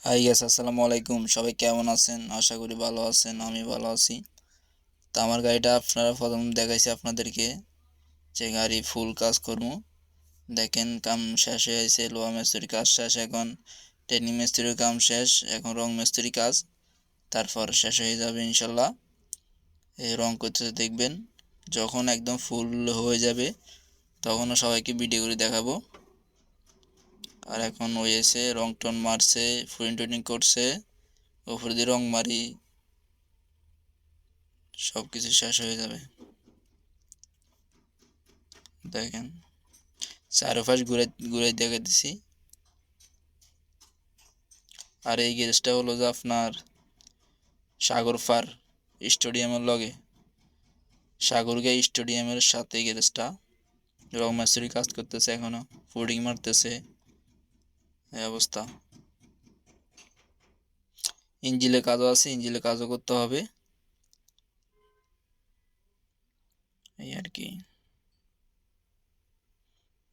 Hi guys, আসসালামু আলাইকুম। সবাই কেমন আছেন? আশা করি ভালো আছেন। আমি ভালো আছি। তো আমার গাড়িটা আপনারা প্রথম দেখাইছি আপনাদেরকে যে গাড়ি ফুল কাজ করবো। দেখেন কাম শেষ হয়ে গেছে, লোহা মিস্ত্রির কাজ শেষ, এখন টেনি মিস্ত্রির কাম শেষ, এখন রং মিস্ত্রির কাজ, তারপর শেষ হয়ে যাবে ইনশাল্লাহ। এই রং করতে দেখবেন, যখন একদম ফুল হয়ে যাবে তখনও সবাইকে ভিডিও করে দেখাবো। আর এখন ওই এসে রং টন মারছে, ফুটিং টুটিং করছে, উপরে দিয়ে রং মারি, সব কিছু শেষ হয়ে যাবে। দেখেন চারোপাশ ঘুরে ঘুরে দেখে দিছি। আর এই গ্যারেজটা হলো যে আপনার সাগর ফার স্টেডিয়ামের লগে, সাগরগাঁ স্টেডিয়ামের সাথে গ্যারেজটা। রং মিস্ত্রি কাজ করতেছে, এখনো ফুডিং মারতেছে, এই অবস্থা। ইঞ্জিলে কাজও আছে, ইঞ্জিলে কাজও করতে হবে, এই আর কি।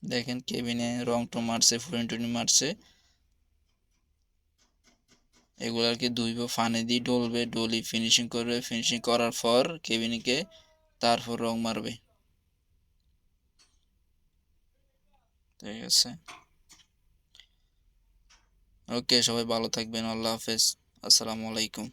দেখেন কেবিনে রং টং মারছে, ফুডিং টুডিং মারছে, এগুলো আর কি ধুইব, ফানে দিয়ে ডলবে, ডলি ফিনিশিং করবে, ফিনিশিং করার পর কেবিনকে তারপর রং মারবে। ঠিক আছে, ওকে, সবাই ভালো থাকবেন। আল্লাহ হাফেজ, আসসালামু আলাইকুম।